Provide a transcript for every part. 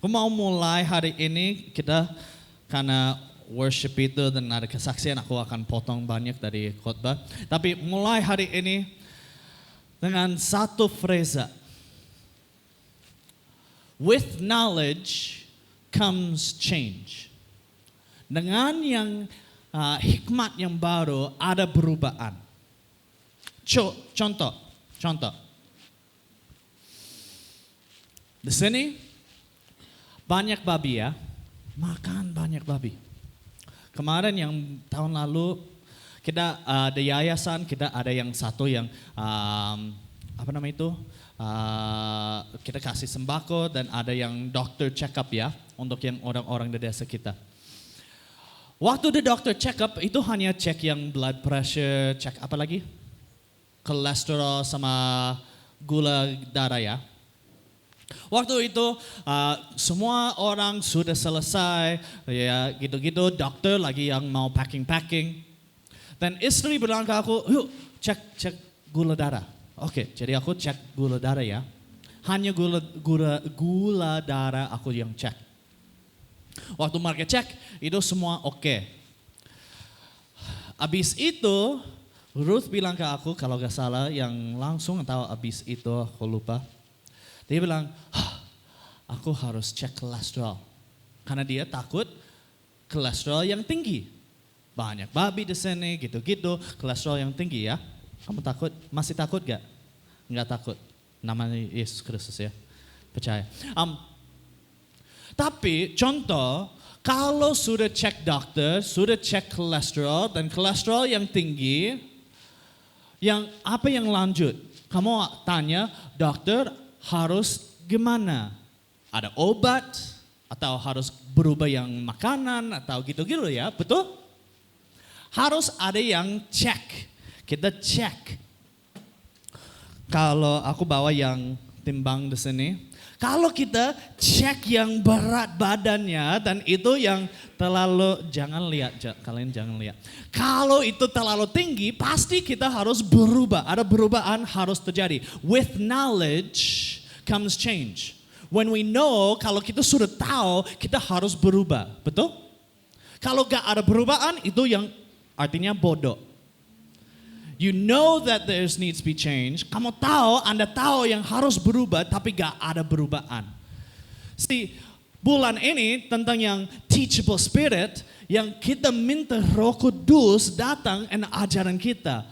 Aku mau mulai hari ini kita karena worship itu dan ada kesaksian aku akan potong banyak dari khotbah. Tapi mulai hari ini dengan satu frasa. With knowledge comes change. Dengan yang hikmat yang baru ada perubahan. Contoh. Di sini banyak babi ya, makan banyak babi. Kemarin yang tahun lalu kita ada yayasan, kita ada yang satu yang kita kasih sembako dan ada yang doctor check up ya untuk yang orang-orang di desa kita. Waktu di doctor check up itu hanya cek yang blood pressure, cek apa lagi? Kolesterol sama gula darah ya. Waktu itu semua orang sudah selesai, ya gitu-gitu. Dokter lagi yang mau packing. Dan istri bilang ke aku, yuk cek gula darah. Oke, jadi aku cek gula darah ya. Hanya gula darah aku yang cek. Waktu mereka cek, itu semua oke. Abis itu, Ruth bilang ke aku, kalau gak salah yang langsung atau abis itu aku lupa. Dia bilang, aku harus cek kolesterol. Karena dia takut kolesterol yang tinggi. Banyak babi di sini, gitu-gitu, kolesterol yang tinggi ya. Kamu takut? Masih takut gak? Enggak takut. Namanya Yesus Kristus ya. Percaya. Tapi contoh, kalau sudah cek dokter, sudah cek kolesterol, dan kolesterol yang tinggi, apa yang lanjut? Kamu tanya, dokter, harus gimana? Ada obat atau harus berubah yang makanan atau gitu-gitu ya, betul? Harus ada yang cek. Kita cek. Kalau aku bawa yang timbang di sini, kalau kita cek yang berat badannya dan itu yang terlalu, kalian jangan lihat. Kalau itu terlalu tinggi, pasti kita harus berubah. Ada perubahan harus terjadi. With knowledge comes change. When we know, kalau kita sudah tahu, kita harus berubah. Betul? Kalau gak ada perubahan, itu yang artinya bodoh. You know that there needs to be change. Anda tahu yang harus berubah, tapi gak ada perubahan. Bulan ini tentang yang teachable spirit, yang kita minta Roh Kudus datang dan ajaran kita.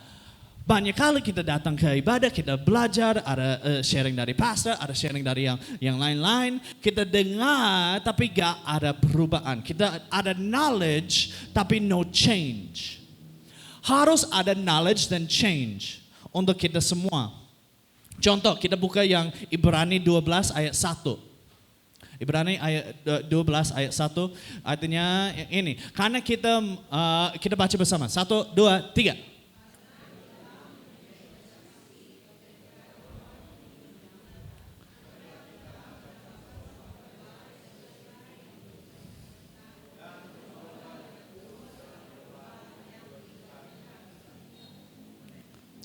Banyak kali kita datang ke ibadah, kita belajar, ada sharing dari pastor, ada sharing dari yang lain-lain. Kita dengar tapi gak ada perubahan. Kita ada knowledge tapi no change. Harus ada knowledge dan change untuk kita semua. Contoh, kita buka yang Ibrani 12 ayat 1. Ibrani ayat 12 ayat 1 artinya ini. Karena kita baca bersama. 1, 2, 3.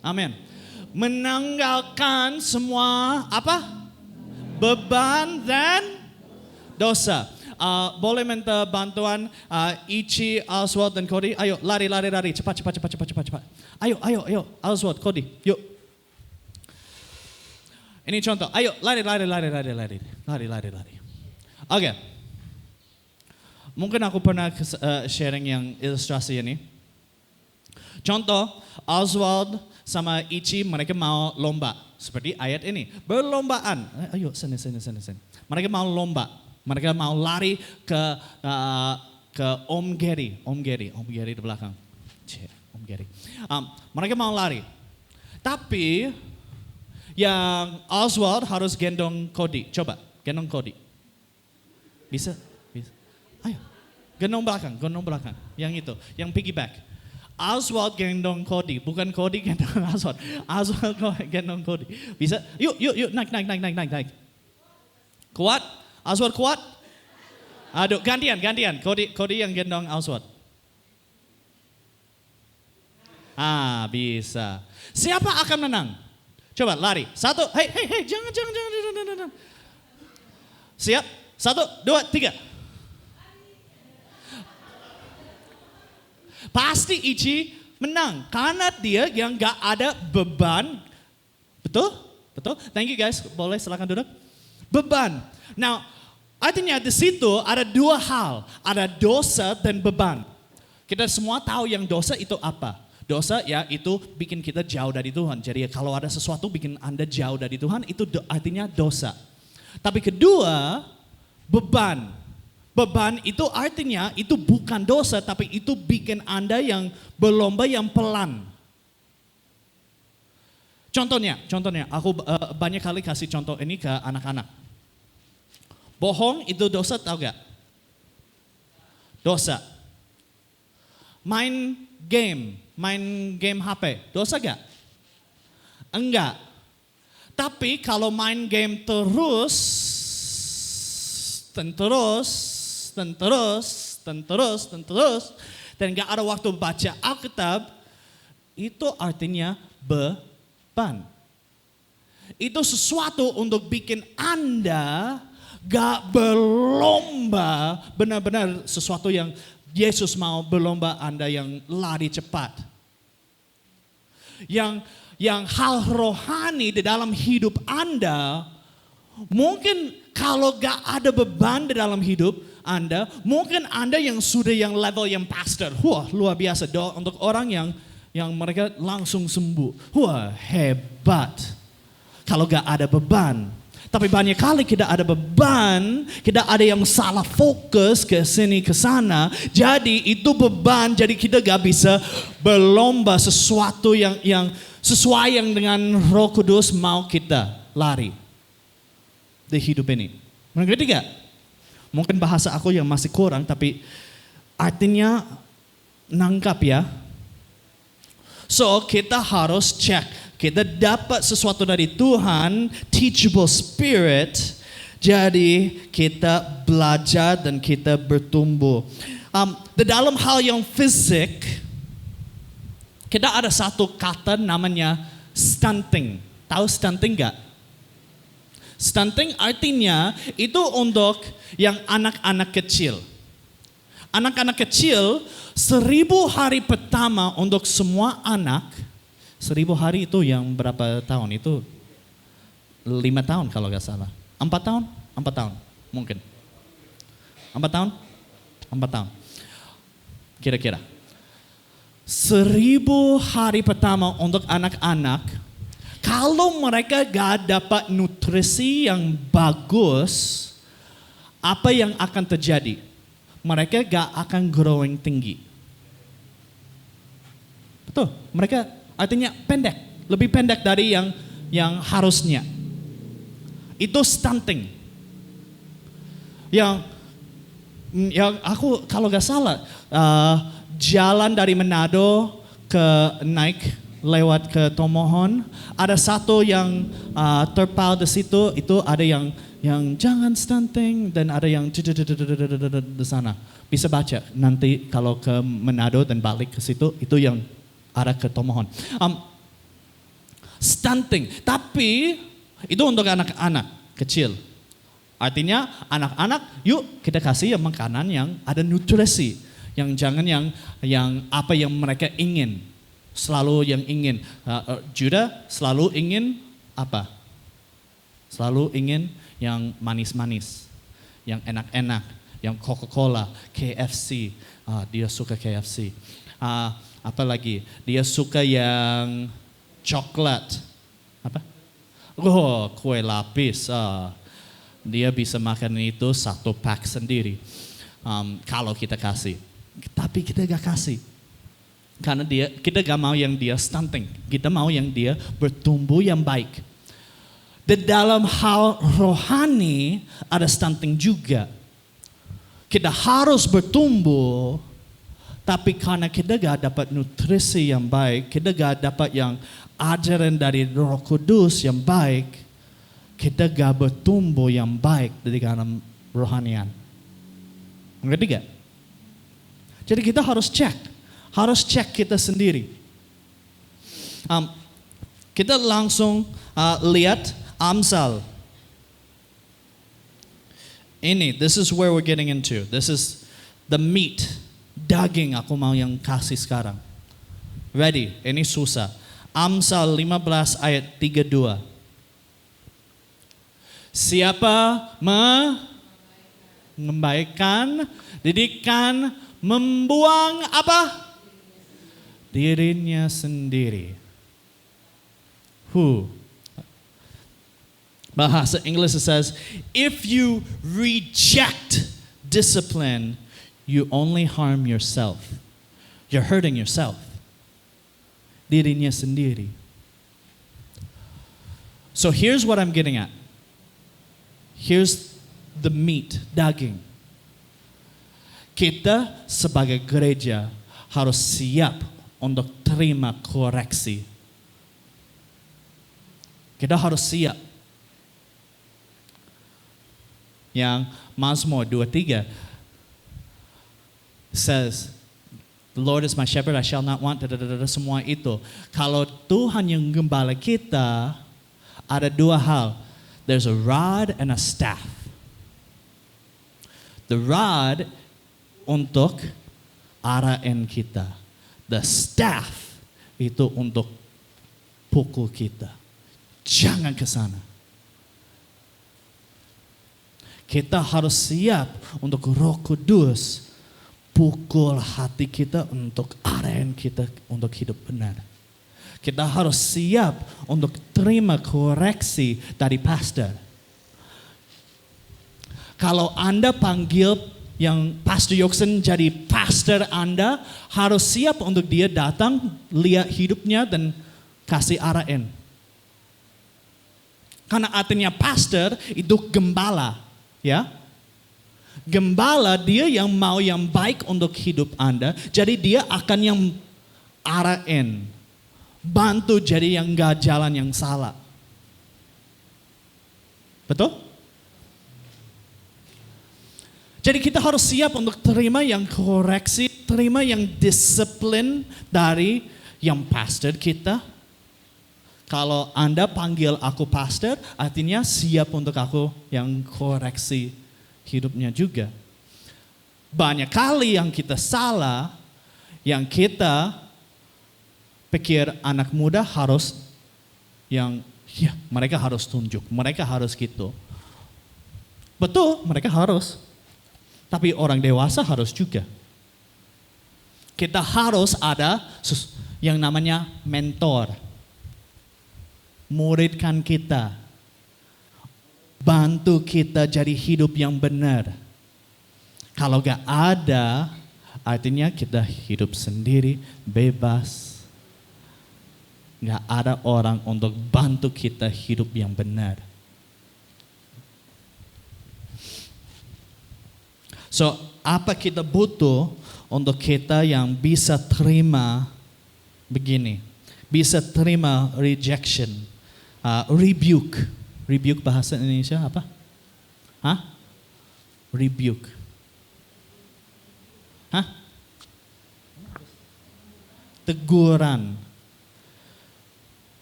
Amin. Menanggalkan semua apa? Beban dan dosa. Boleh minta bantuan Ichi, Oswald dan Cody. Ayo lari. Cepat. Ayo. Oswald, Cody, yuk. Ini contoh. Ayo lari. Oke. Mungkin aku pernah sharing yang ilustrasi ini. Contoh, Oswald sama Ichi mereka mau lomba. Seperti ayat ini. Berlombaan. Ayo sini. Mereka mau lomba. Mereka mau lari ke Om Gary. Om Gary di belakang. Om Gary. Mereka mau lari. Tapi yang Oswald harus gendong Cody. Coba, gendong Cody. Bisa? Ayo. Gendong belakang. Yang itu, yang piggyback. Oswald gendong Cody, bukan Cody gendong Oswald. Oswald gendong Cody. Bisa? Yuk, naik. Kuat? Oswald kuat? Aduh, gantian. Cody yang gendong Oswald. Bisa. Siapa akan menang? Coba lari. 1, hey, jangan. Siap? 1, 2, 3. Pasti Ichi menang karena dia yang gak ada beban. Betul? Betul? Thank you guys. Boleh silakan duduk. Beban. Now, artinya di situ ada dua hal. Ada dosa dan beban. Kita semua tahu yang dosa itu apa. Dosa ya itu bikin kita jauh dari Tuhan. Jadi kalau ada sesuatu bikin Anda jauh dari Tuhan, itu artinya dosa. Tapi kedua, beban. Beban itu artinya itu bukan dosa, tapi itu bikin Anda yang berlomba yang pelan. Contohnya, aku banyak kali kasih contoh ini ke anak-anak. Bohong itu dosa, tahu gak? Dosa. Main game HP, dosa gak? Enggak. Tapi kalau main game terus, dan gak ada waktu baca Alkitab, itu artinya beban. Itu sesuatu untuk bikin Anda gak berlomba, benar-benar sesuatu yang Yesus mau berlomba Anda yang lari cepat. Yang hal rohani di dalam hidup Anda, mungkin kalau gak ada beban di dalam hidup Anda, mungkin Anda yang sudah yang level yang pastor. Wah, luar biasa doa untuk orang yang mereka langsung sembuh. Wah, hebat. Kalau gak ada beban. Tapi banyak kali kita ada beban, kita ada yang salah fokus ke sini ke sana. Jadi itu beban, jadi kita gak bisa berlomba sesuatu yang sesuai yang dengan Roh Kudus mau kita lari di hidup ini. Mengerti gak? Mungkin bahasa aku yang masih kurang, tapi artinya nangkap ya. So kita harus cek. Kita dapat sesuatu dari Tuhan, teachable spirit. Jadi kita belajar dan kita bertumbuh. Di dalam hal yang fisik, kita ada satu kata namanya stunting. Tahu stunting gak? Stunting artinya itu untuk yang anak-anak kecil. Anak-anak kecil 1000 hari pertama untuk semua anak. 1000 hari itu yang berapa tahun? Itu 5 tahun kalau gak salah. 4 tahun? 4 tahun mungkin. 4 tahun? 4 tahun. Kira-kira. 1000 hari pertama untuk anak-anak. Kalau mereka gak dapat nutrisi yang bagus, apa yang akan terjadi? Mereka gak akan growing tinggi. Betul, mereka artinya pendek, lebih pendek dari yang harusnya. Itu stunting. Yang aku kalau gak salah, jalan dari Manado naik lewat ke Tomohon, ada satu yang terpal di situ, itu ada yang jangan stunting dan ada yang di sana. Bisa baca nanti kalau ke Manado dan balik ke situ, itu yang arah ke Tomohon. Stunting, tapi itu untuk anak-anak kecil. Artinya anak-anak, yuk kita kasih makanan yang ada nutrisi, yang jangan yang apa yang mereka ingin, selalu yang ingin. Judah selalu ingin apa? Selalu ingin yang manis-manis, yang enak-enak, yang Coca-Cola, KFC. Dia suka KFC. Apa lagi? Dia suka yang coklat. Apa? Oh, kue lapis. Dia bisa makan itu 1 pack sendiri. Kalau kita kasih. Tapi kita gak kasih. Karena kita gak mau yang dia stunting. Kita mau yang dia bertumbuh yang baik. Di dalam hal rohani ada stunting juga. Kita harus bertumbuh, tapi karena kita gak dapat nutrisi yang baik, kita gak dapat yang ajaran dari Roh Kudus yang baik, kita gak bertumbuh yang baik dari dalam rohanian. Ngerti gak? Jadi kita harus cek kita sendiri. Kita langsung lihat Amsal. This is where we're getting into. This is the meat, daging aku mau yang kasih sekarang. Ready? Ini susah. Amsal 15 ayat 32. Siapa mengembaikan, didikan, membuang apa? Dirinya sendiri. Who? Bahasa English it says, if you reject discipline, you only harm yourself. You're hurting yourself. Dirinya sendiri. So here's what I'm getting at. Here's the meat, daging. Kita sebagai gereja harus siap untuk terima koreksi. Kita harus siap. Yang Mazmur 23 says, the Lord is my shepherd, I shall not want, semua itu. Kalau Tuhan yang gembala kita, ada dua hal. There's a rod and a staff. The rod untuk arahin kita. The staff itu untuk pukul kita. Jangan ke sana. Kita harus siap untuk Roh Kudus pukul hati kita untuk arahin kita untuk hidup benar. Kita harus siap untuk terima koreksi dari pastor. Kalau Anda panggil yang Pastor Yoksen jadi pastor Anda, harus siap untuk dia datang, lihat hidupnya dan kasih arahin. Karena artinya pastor itu gembala, ya. Gembala dia yang mau yang baik untuk hidup Anda, jadi dia akan yang arahin, bantu jadi yang gak jalan yang salah. Betul? Jadi kita harus siap untuk terima yang koreksi, terima yang disiplin dari yang pastor kita. Kalau Anda panggil aku pastor, artinya siap untuk aku yang koreksi hidupnya juga. Banyak kali yang kita salah, yang kita pikir anak muda harus yang, ya mereka harus tunjuk, mereka harus gitu. Betul, mereka harus. Tapi orang dewasa harus juga. Kita harus ada yang namanya mentor. Muridkan kita. Bantu kita jadi hidup yang benar. Kalau gak ada, artinya kita hidup sendiri, bebas. Gak ada orang untuk bantu kita hidup yang benar. So, apa kita butuh untuk kita yang bisa terima begini? Bisa terima rejection, rebuke. Rebuke bahasa Indonesia apa? Hah? Rebuke. Hah? Teguran.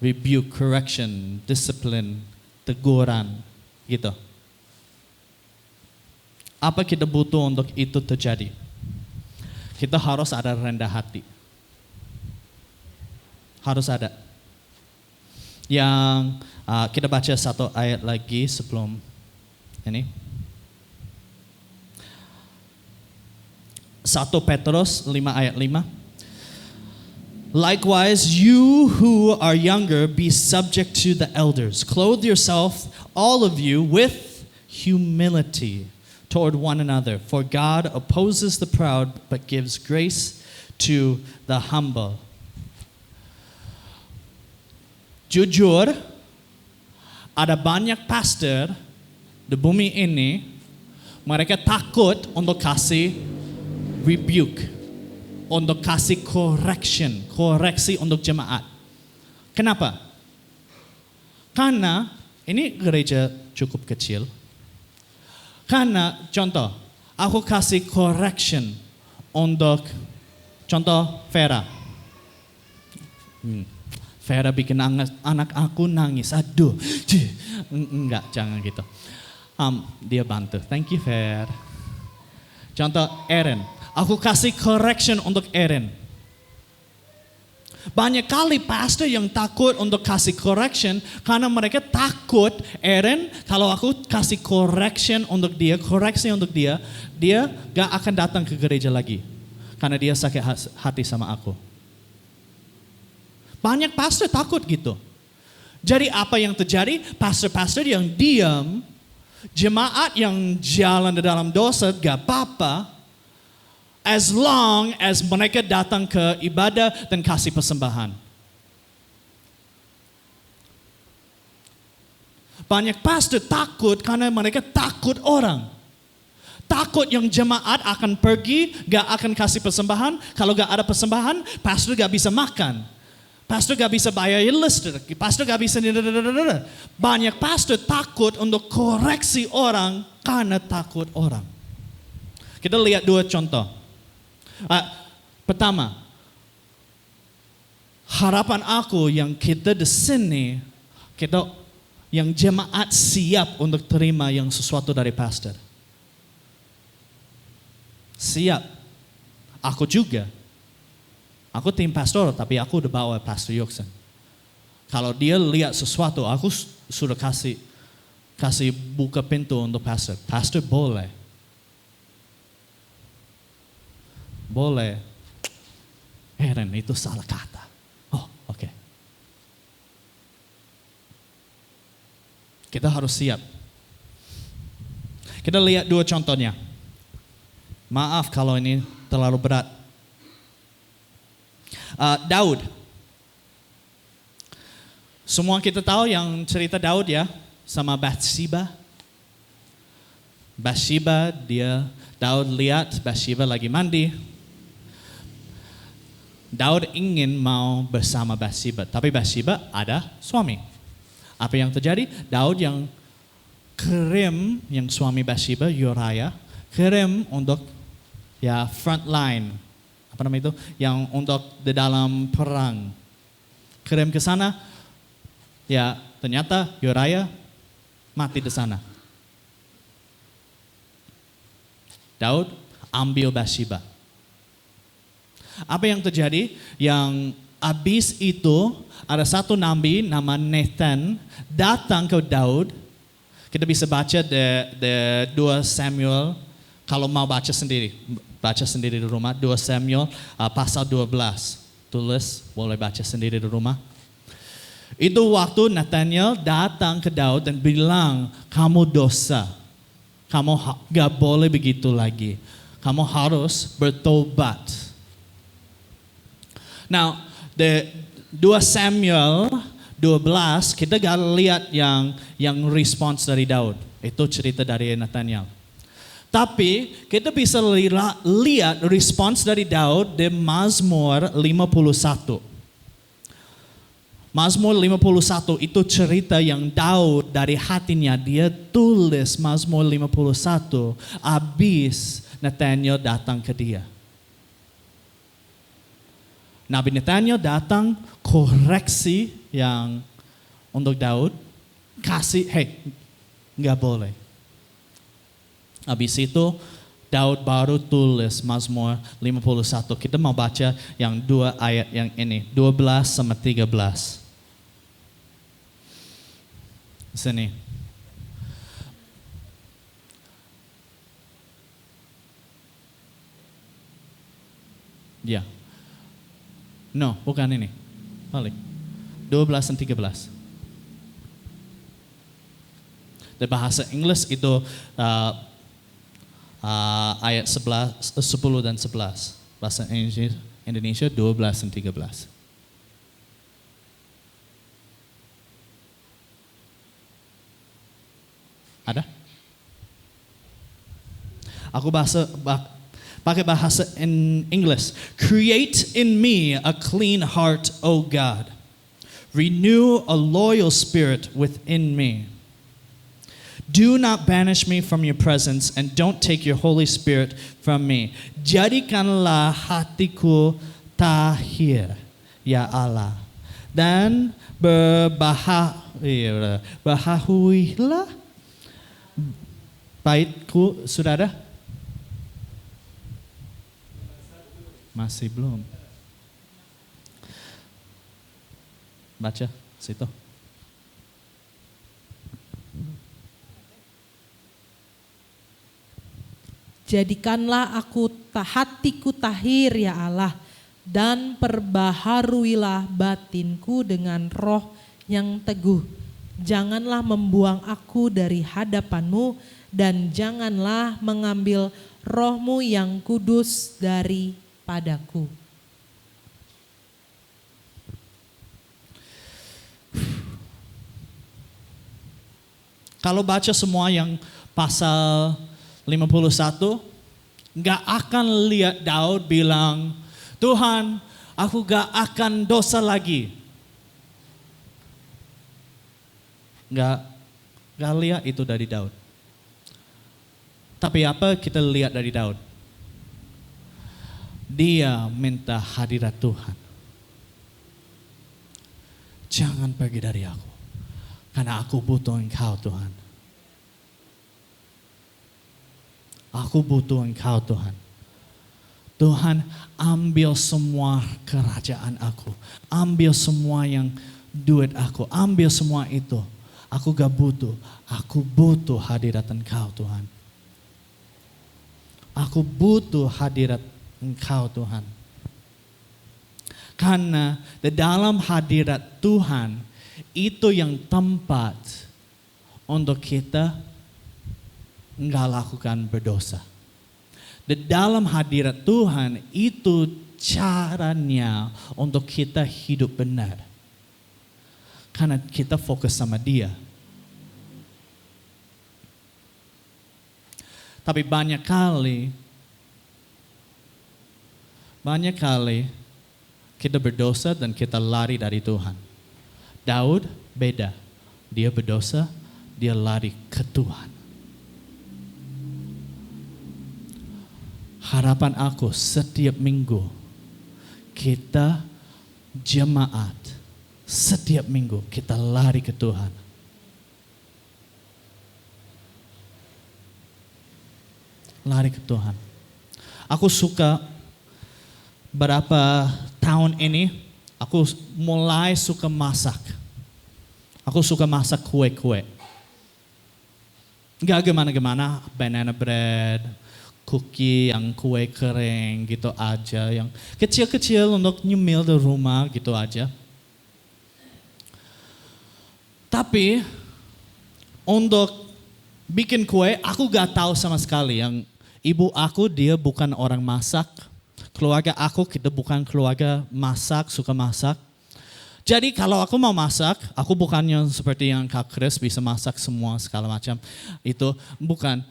Rebuke, correction, discipline, teguran. Gitu. Apa kita butuh untuk itu terjadi? Kita harus ada rendah hati. Harus ada. Yang kita baca satu ayat lagi sebelum ini. 1 Petrus 5 ayat 5. Likewise, you who are younger, be subject to the elders. Clothe yourself, all of you, with humility toward one another. For God opposes the proud, but gives grace to the humble. Jujur, ada banyak pastor di bumi ini, mereka takut untuk kasih rebuke, untuk kasih koreksi untuk jemaat. Kenapa? Karena ini gereja cukup kecil. Karena contoh, aku kasih correction untuk contoh Vera. Vera bikin anak aku nangis. Aduh, enggak, jangan gitu. Dia bantu. Thank you, Fer. Contoh Aaron. Aku kasih correction untuk Aaron. Banyak kali pastor yang takut untuk kasih correction karena mereka takut Aaron kalau aku kasih correction untuk dia, koreksi untuk dia gak akan datang ke gereja lagi. Karena dia sakit hati sama aku. Banyak pastor takut gitu. Jadi apa yang terjadi? Pastor-pastor yang diam, jemaat yang jalan di dalam dosa gak apa-apa, as long as mereka datang ke ibadah dan kasih persembahan. Banyak pastor takut karena mereka takut orang. Takut yang jemaat akan pergi, gak akan kasih persembahan. Kalau gak ada persembahan, pastor gak bisa makan. Pastor gak bisa bayar listrik, pastor gak bisa. Banyak pastor takut untuk koreksi orang karena takut orang. Kita lihat dua contoh. Pertama, harapan aku yang kita di sini, kita yang jemaat siap untuk terima yang sesuatu dari pastor. Siap. Aku juga. Aku tim pastor, tapi aku udah bawa Pastor Yoksan. Kalau dia lihat sesuatu, aku sudah kasih buka pintu untuk pastor. Pastor boleh. Boleh. Aaron, itu salah kata. Oh, oke. Kita harus siap. Kita lihat dua contohnya. Maaf kalau ini terlalu berat. Daud. Semua kita tahu yang cerita Daud ya, sama Bathsheba. Daud lihat Bathsheba lagi mandi. Daud ingin mau bersama Bathsheba, tapi Bathsheba ada suami. Apa yang terjadi? Daud yang kirim yang suami Bathsheba, Uriah, kirim untuk ya front line. Apa namanya itu? Yang untuk di dalam perang. Kirim ke sana, ya ternyata Uriah mati di sana. Daud ambil Bathsheba. Apa yang terjadi? Yang habis itu ada satu nabi nama Nathan datang ke Daud. Kita bisa baca di 2 Samuel kalau mau baca sendiri. Baca sendiri di rumah, 2 Samuel pasal 12. Tulis, boleh baca sendiri di rumah. Itu waktu Nathaniel datang ke Daud dan bilang, kamu dosa. Kamu gak boleh begitu lagi. Kamu harus bertobat. Now, di 2 Samuel 12, kita gak lihat yang respons dari Daud. Itu cerita dari Nathaniel. Tapi kita bisa lihat respons dari Daud di Mazmur 51. Mazmur 51 itu cerita yang Daud dari hatinya dia tulis Mazmur 51 habis Nathaniel datang ke dia. Nabi Nathaniel datang koreksi yang untuk Daud kasih nggak boleh. Habis itu Daud baru tulis Mazmur 51. Kita mau baca yang 2 ayat yang ini, 12 sama 13. Sini. Ya. No, bukan ini. Balik. 12 dan 13. Di bahasa Inggris itu ayat 10 dan 11. Bahasa Indonesia 12 dan 13. Ada? Aku pakai bahasa in English. Create in me a clean heart, O God. Renew a loyal spirit within me. Do not banish me from your presence and don't take your Holy Spirit from me. Jadikanlah hatiku tahir, ya Allah. Baitku sudah ada? Masih belum. Baca situ. Jadikanlah hatiku tahir ya Allah, dan perbaharuilah batinku dengan roh yang teguh. Janganlah membuang aku dari hadapan-Mu, dan janganlah mengambil roh-Mu yang kudus daripadaku. Kalau baca semua yang pasal 51, gak akan lihat Daud bilang, Tuhan, aku gak akan dosa lagi. Gak lihat itu dari Daud. Tapi apa kita lihat dari Daud? Dia minta hadirat Tuhan. Jangan pergi dari aku, karena aku butuh Engkau Tuhan. Aku butuh Engkau Tuhan. Tuhan, ambil semua kerajaan aku. Ambil semua yang duit aku. Ambil semua itu. Aku gak butuh. Aku butuh hadirat Engkau Tuhan. Aku butuh hadirat Engkau Tuhan. Karena di dalam hadirat Tuhan, itu yang tempat untuk kita enggak lakukan berdosa. Di dalam hadirat Tuhan itu caranya untuk kita hidup benar. Karena kita fokus sama Dia. Tapi banyak kali kita berdosa dan kita lari dari Tuhan. Daud beda. Dia berdosa, dia lari ke Tuhan. Harapan aku setiap minggu kita jemaat, setiap minggu kita lari ke Tuhan. Lari ke Tuhan. Aku suka berapa tahun ini aku mulai suka masak. Aku suka masak kue-kue. Gak gimana-gimana, banana bread, cookie yang kue kering gitu aja, yang kecil-kecil untuk nyemil di rumah gitu aja. Tapi untuk bikin kue aku gak tahu sama sekali. Yang ibu aku dia bukan orang masak, keluarga aku kita bukan keluarga masak, suka masak. Jadi kalau aku mau masak, aku bukannya seperti yang Kak Chris bisa masak semua segala macam. Itu bukan.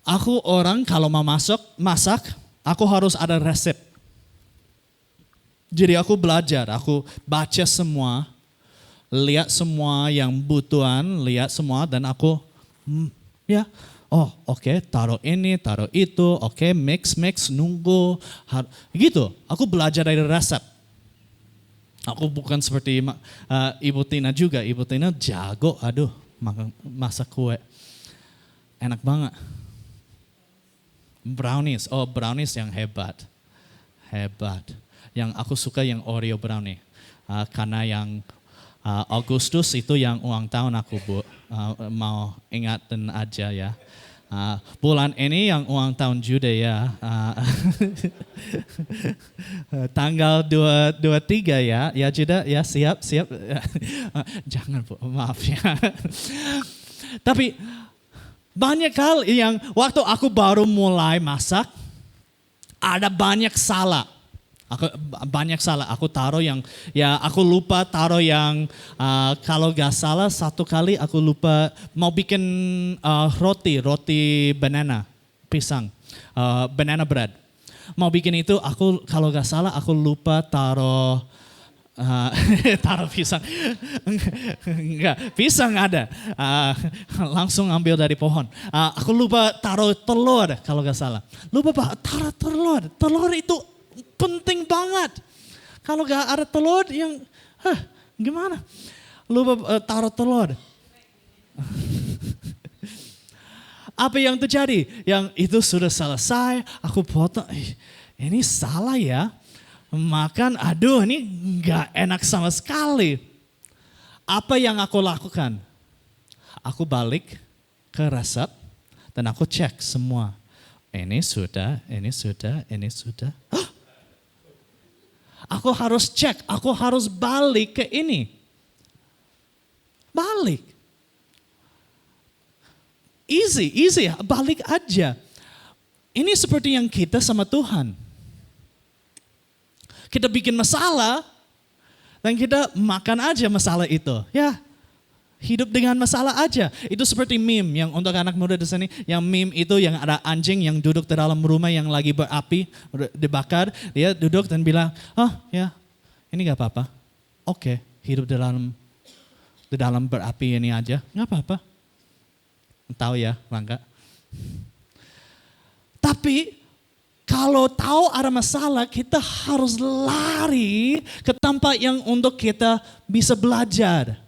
Aku orang kalau mau masak, aku harus ada resep. Jadi aku belajar, aku baca semua, lihat semua yang butuhan, lihat semua dan aku, oke, taruh ini, taruh itu, oke, mix, nunggu, gitu. Aku belajar dari resep. Aku bukan seperti Ibu Tina juga, Ibu Tina jago, masak kue, enak banget. Brownies yang hebat. Yang aku suka yang Oreo brownie. Karena yang Agustus itu yang ulang tahun aku, Bu. Mau ingatin aja ya. Bulan ini yang ulang tahun juga ya. Tanggal 23 ya. Ya Juda, ya siap. Jangan Bu, maaf ya. Tapi banyak kali yang waktu aku baru mulai masak, ada banyak salah. Aku taruh yang, aku lupa taruh yang, kalau gak salah satu kali aku lupa mau bikin roti banana, pisang, banana bread. Mau bikin itu, aku kalau gak salah aku lupa taruh pisang. Enggak, pisang ada. Langsung ambil dari pohon. Aku lupa taruh telur kalau gak salah. Lupa Pak, taruh telur. Telur itu penting banget. Kalau gak ada telur yang, gimana? Lupa taruh telur. Apa yang terjadi? Yang itu sudah selesai, aku potong. Ini salah ya. Makan, aduh ini gak enak sama sekali. Apa yang aku lakukan? Aku balik ke resep dan aku cek semua. Ini sudah, ini sudah, ini sudah. Hah? Aku harus cek, aku harus balik ke ini. Balik. Easy, balik aja. Ini seperti yang kita sama Tuhan. Kita bikin masalah dan kita makan aja masalah itu. Ya, hidup dengan masalah aja. Itu seperti meme yang untuk anak muda di sini. Yang meme itu yang ada anjing yang duduk di dalam rumah yang lagi berapi, dibakar. Dia duduk dan bilang, ya ini gak apa-apa. Oke, hidup di dalam berapi ini aja. Gak apa-apa. Tahu ya, Rangga. Tapi kalau tahu ada masalah, kita harus lari ke tempat yang untuk kita bisa belajar.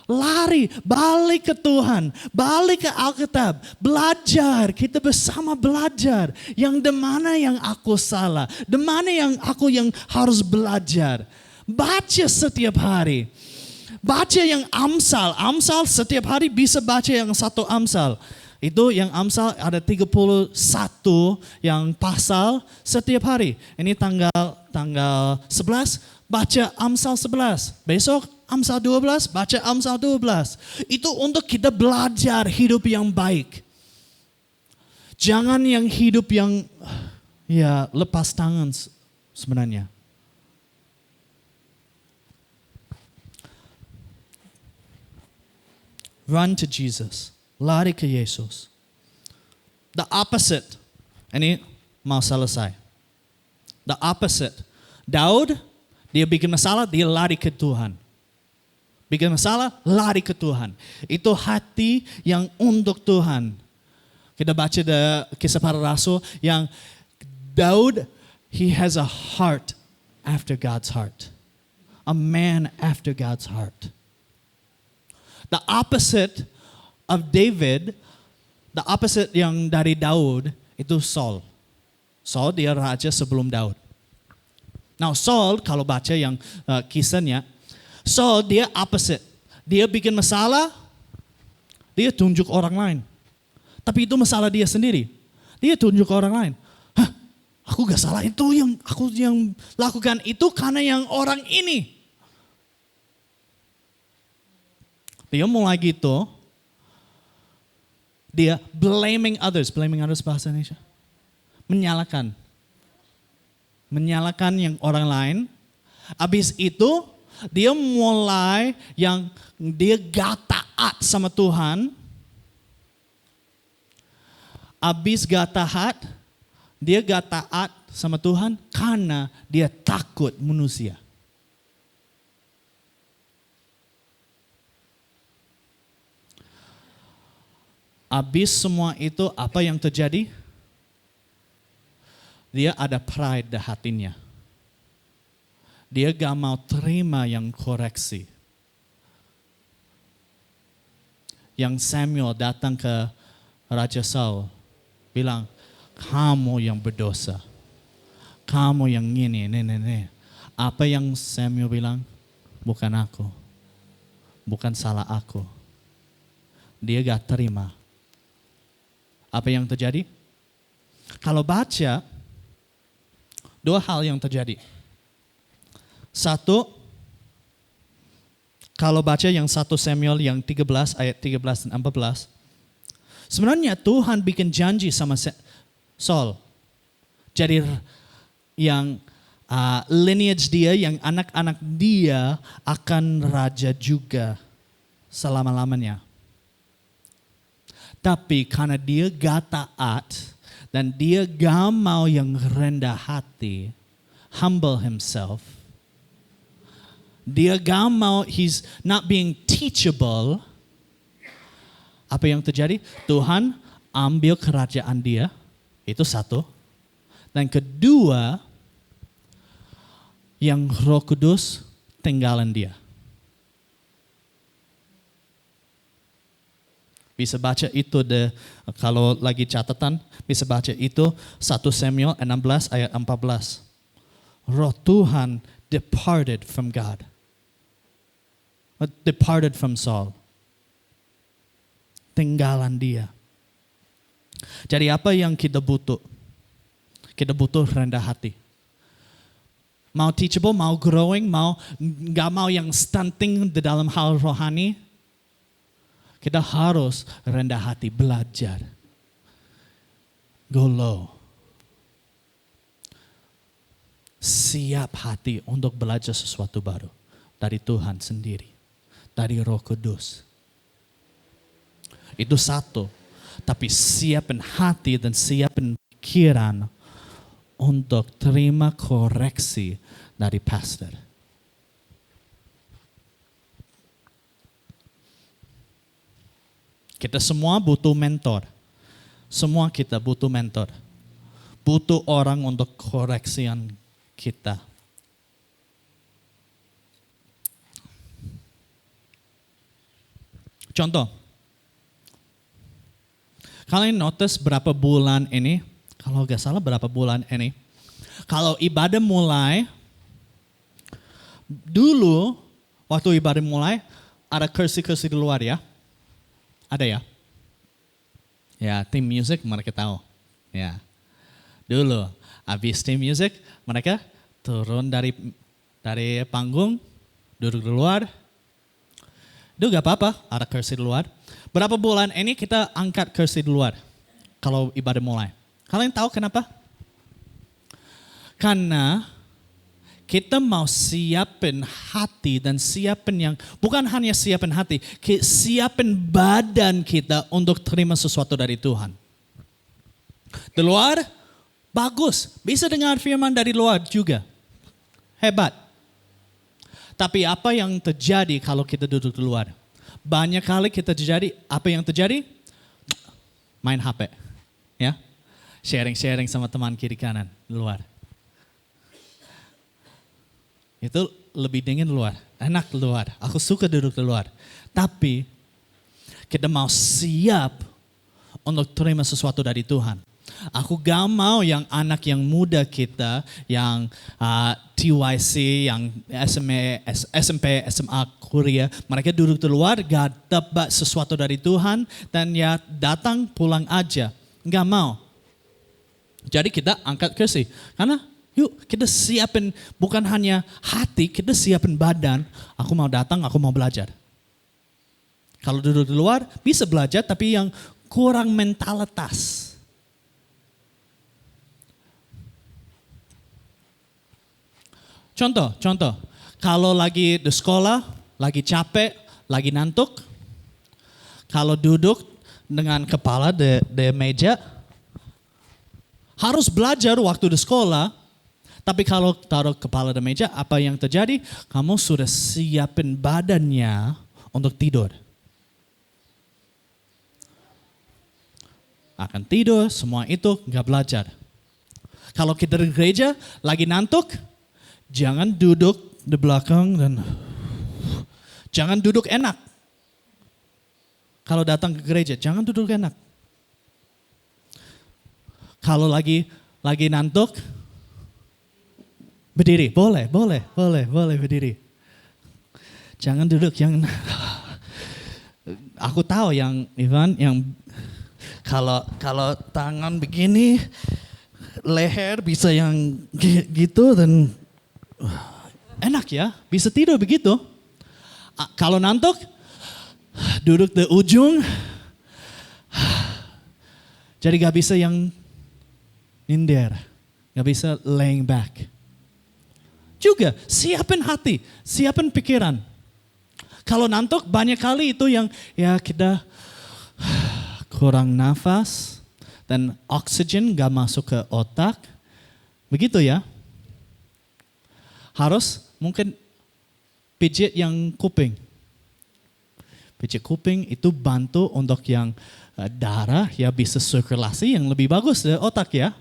Lari, balik ke Tuhan, balik ke Alkitab, belajar, kita bersama belajar. Yang di mana yang aku salah, di mana yang aku yang harus belajar. Baca setiap hari. Baca yang Amsal setiap hari bisa baca yang satu Amsal. Itu yang Amsal ada 31 yang pasal setiap hari. Ini tanggal 11, baca Amsal 11. Besok Amsal 12, baca Amsal 12. Itu untuk kita belajar hidup yang baik. Jangan yang hidup yang ya lepas tangan sebenarnya. Run to Jesus. Lari ke Yesus. The opposite. Ini mau selesai. The opposite. Daud, dia bikin masalah, dia lari ke Tuhan. Bikin masalah, lari ke Tuhan. Itu hati yang untuk Tuhan. Kita baca di Kisah Para Rasul yang Daud, he has a heart after God's heart. A man after God's heart. The opposite of David, the opposite yang dari Daud, itu Saul. Saul dia raja sebelum Daud. Now Saul, kalau baca yang kisahnya, Saul dia opposite. Dia bikin masalah, dia tunjuk orang lain. Tapi itu masalah dia sendiri. Dia tunjuk orang lain. Hah, aku gak salah, itu yang aku yang lakukan itu karena yang orang ini. Dia mulai gitu. Dia blaming others bahasa Indonesia. Menyalahkan yang orang lain. Habis itu dia mulai yang dia gak taat sama Tuhan. Habis gak taat, dia gak taat sama Tuhan karena dia takut manusia. Habis semua itu apa yang terjadi? Dia ada pride di hatinya. Dia gak mau terima yang koreksi. Yang Samuel datang ke Raja Saul. Bilang, kamu yang berdosa. Kamu yang ini. Apa yang Samuel bilang? Bukan aku. Bukan salah aku. Dia gak terima. Apa yang terjadi? Kalau baca, dua hal yang terjadi. Satu, kalau baca yang 1 Samuel yang 13 ayat 13 dan 14. Sebenarnya Tuhan bikin janji sama Saul. Jadi yang lineage dia, yang anak-anak dia akan raja juga selama-lamanya. Tapi karena dia gak taat dan dia gak mau yang rendah hati, humble himself. Dia gak mau, he's not being teachable. Apa yang terjadi? Tuhan ambil kerajaan dia, itu satu. Dan kedua, yang Roh Kudus tinggalin dia. Bisa baca itu kalau lagi catatan, bisa baca itu 1 Samuel 16 ayat 14. Roh Tuhan departed from God. Departed from Saul. Tinggalan dia. Jadi apa yang kita butuh? Kita butuh rendah hati. Mau teachable, mau growing, nggak mau yang stunting di dalam hal rohani. Kita harus rendah hati, belajar. Go low. Siap hati untuk belajar sesuatu baru. Dari Tuhan sendiri. Dari Roh Kudus. Itu satu. Tapi siapin hati dan siapin pikiran untuk terima koreksi dari pastor. Kita semua butuh mentor. Semua kita butuh mentor. Butuh orang untuk koreksian kita. Contoh. Kalian notice berapa bulan ini? Kalau gak salah berapa bulan ini? Kalau ibadah mulai, dulu waktu ibadah mulai ada kursi-kursi di luar ya. Ada ya? Ya, tim music mereka tahu. Ya. Dulu, habis tim music mereka turun dari panggung, duduk di luar. Itu gak apa-apa, ada kursi di luar. Berapa bulan ini kita angkat kursi di luar kalau ibadah mulai. Kalian tahu kenapa? Karena kita mau siapin hati dan siapin yang, bukan hanya siapin hati, siapin badan kita untuk terima sesuatu dari Tuhan. Di luar, bagus. Bisa dengar firman dari luar juga. Hebat. Tapi apa yang terjadi kalau kita duduk di luar? Banyak kali apa yang terjadi? Main HP. Ya. Sharing-sharing sama teman kiri kanan di luar. Itu lebih dingin luar, enak luar. Aku suka duduk di luar. Tapi kita mau siap untuk terima sesuatu dari Tuhan. Aku gak mau yang anak yang muda kita, yang TYC, yang SMP, SMA, kuliah, mereka duduk di luar gak dapat sesuatu dari Tuhan dan ya datang pulang aja. Gak mau. Jadi kita angkat kursi. Karena yuk kita siapin bukan hanya hati, kita siapin badan. Aku mau datang, aku mau belajar. Kalau duduk di luar bisa belajar tapi yang kurang mentalitas. Contoh. Kalau lagi di sekolah, lagi capek, lagi ngantuk. Kalau duduk dengan kepala di meja, harus belajar waktu di sekolah, tapi kalau taruh kepala di meja, apa yang terjadi? Kamu sudah siapin badannya untuk tidur. Akan tidur, semua itu nggak belajar. Kalau kita di gereja, lagi ngantuk, jangan duduk di belakang dan jangan duduk enak. Kalau datang ke gereja, jangan duduk enak. Kalau lagi ngantuk, berdiri, boleh berdiri. Jangan duduk yang, aku tahu yang Ivan, yang kalau tangan begini, leher bisa yang gitu dan enak ya, bisa tidur begitu. Kalau ngantuk, duduk di ujung, jadi gak bisa yang nyindir, gak bisa laying back. Juga siapin hati, siapin pikiran. Kalau ngantuk banyak kali itu yang ya kita kurang nafas dan oksigen gak masuk ke otak. Begitu ya. Harus mungkin pijit yang kuping. Pijit kuping itu bantu untuk yang darah ya bisa sirkulasi yang lebih bagus dari otak ya.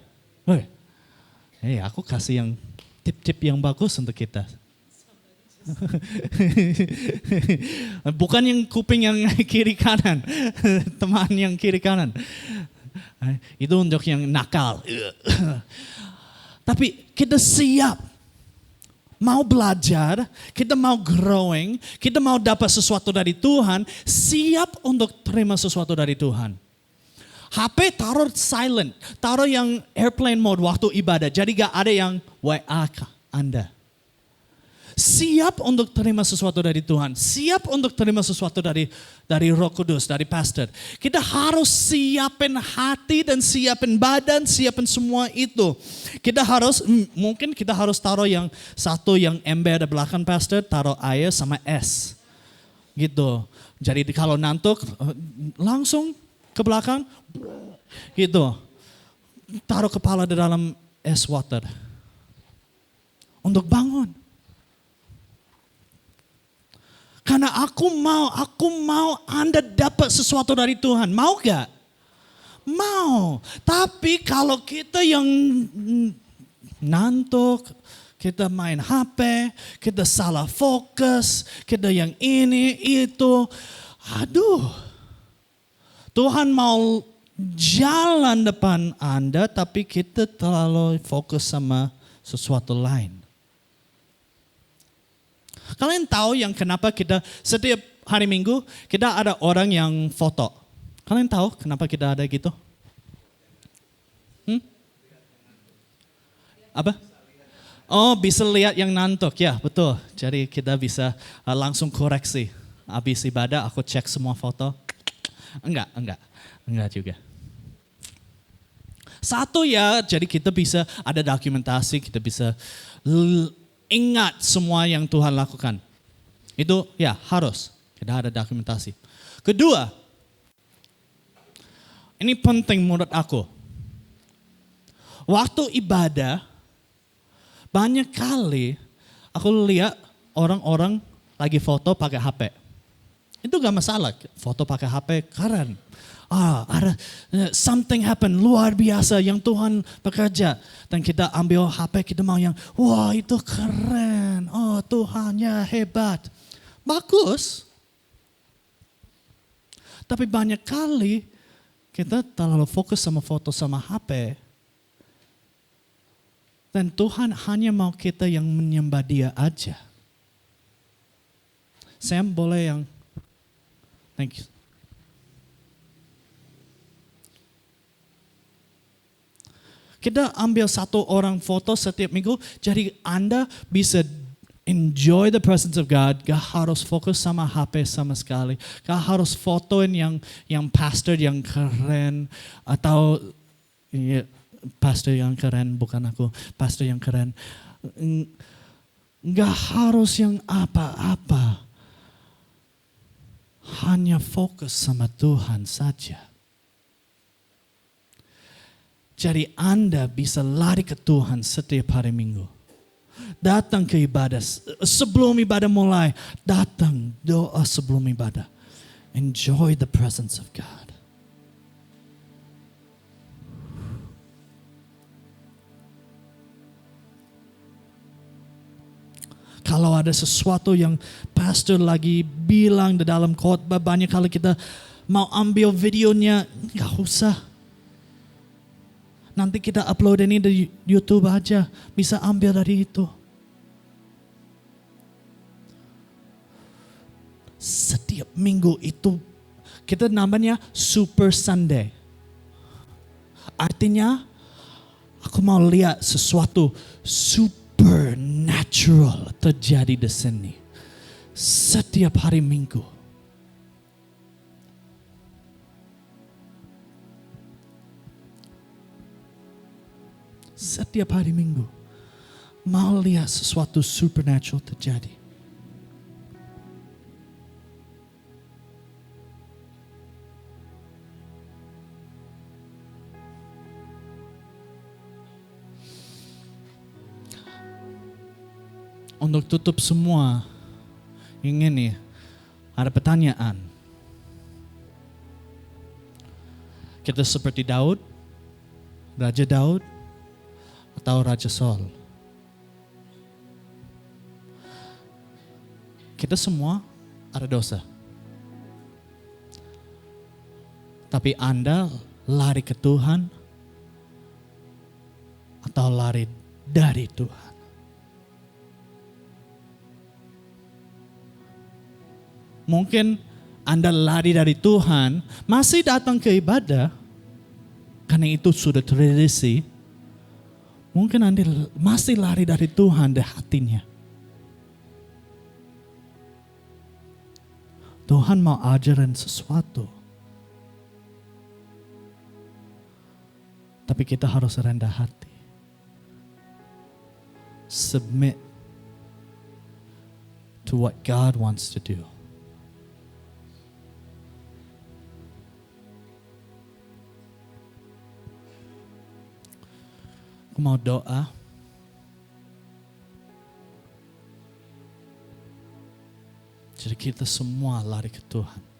Aku kasih yang tip-tip yang bagus untuk kita. Bukan yang kuping yang kiri kanan. Teman yang kiri kanan. Itu untuk yang nakal. Tapi kita siap. Mau belajar, kita mau growing, kita mau dapat sesuatu dari Tuhan, siap untuk terima sesuatu dari Tuhan. HP taruh silent, taruh yang airplane mode waktu ibadah, jadi gak ada yang WA Anda. Siap untuk terima sesuatu dari Tuhan, siap untuk terima sesuatu dari Roh Kudus, dari pastor. Kita harus siapin hati dan siapin badan, siapin semua itu. Mungkin kita harus taruh yang satu yang ember di belakang pastor, taruh air sama es. Gitu. Jadi kalau ngantuk langsung ke belakang, gitu. Taruh kepala di dalam es water. Untuk bangun. Karena aku mau Anda dapat sesuatu dari Tuhan. Mau gak? Mau. Tapi kalau kita yang ngantuk, kita main HP, kita salah fokus, kita yang ini, itu. Aduh. Tuhan mau jalan depan Anda, tapi kita terlalu fokus sama sesuatu lain. Kalian tahu yang kenapa kita setiap hari Minggu kita ada orang yang foto. Kalian tahu kenapa kita ada gitu? Apa? Oh, bisa lihat yang ngantuk, ya betul. Jadi kita bisa langsung koreksi. Habis ibadah aku cek semua foto. Enggak juga. Satu ya, jadi kita bisa ada dokumentasi, kita bisa ingat semua yang Tuhan lakukan. Itu ya harus. Kita ada dokumentasi. Kedua, ini penting menurut aku. Waktu ibadah, banyak kali aku lihat orang-orang lagi foto pakai HP. Itu gak masalah, foto pakai HP keren. Ada something happen luar biasa yang Tuhan bekerja. Dan kita ambil HP, kita mau yang, wah itu keren. Oh Tuhannya hebat. Bagus. Tapi banyak kali kita terlalu fokus sama foto sama HP. Dan Tuhan hanya mau kita yang menyembah Dia aja. Sam boleh yang, thank you. Kita ambil satu orang foto setiap minggu, jadi Anda bisa enjoy the presence of God. Gak harus fokus sama HP sama sekali. Gak harus fotoin yang pastor yang keren atau ya, pastor yang keren, bukan aku, pastor yang keren. Gak harus yang apa-apa. Hanya fokus sama Tuhan saja. Jadi Anda bisa lari ke Tuhan setiap hari Minggu. Datang ke ibadah. Sebelum ibadah mulai, datang doa sebelum ibadah. Enjoy the presence of God. Kalau ada sesuatu yang pastor lagi bilang di dalam khotbah, banyak kali kita mau ambil videonya, gak usah. Nanti kita upload ini di YouTube aja, bisa ambil dari itu. Setiap minggu itu kita namanya Super Sunday. Artinya aku mau lihat sesuatu supernatural terjadi di sini. Setiap hari Minggu. Setiap hari Minggu. Mau lihat sesuatu supernatural terjadi. Untuk tutup semua, ingin nih, ada pertanyaan. Kita seperti Daud, Raja Daud, atau Raja Saul? Kita semua ada dosa. Tapi Anda lari ke Tuhan atau lari dari Tuhan? Mungkin Anda lari dari Tuhan, masih datang ke ibadah, karena itu sudah tradisi. Mungkin Anda masih lari dari Tuhan di hatinya. Tuhan mau ajaran sesuatu. Tapi kita harus rendah hati. Submit to what God wants to do. Aku mau doa. Jadi kita semua lari ke Tuhan.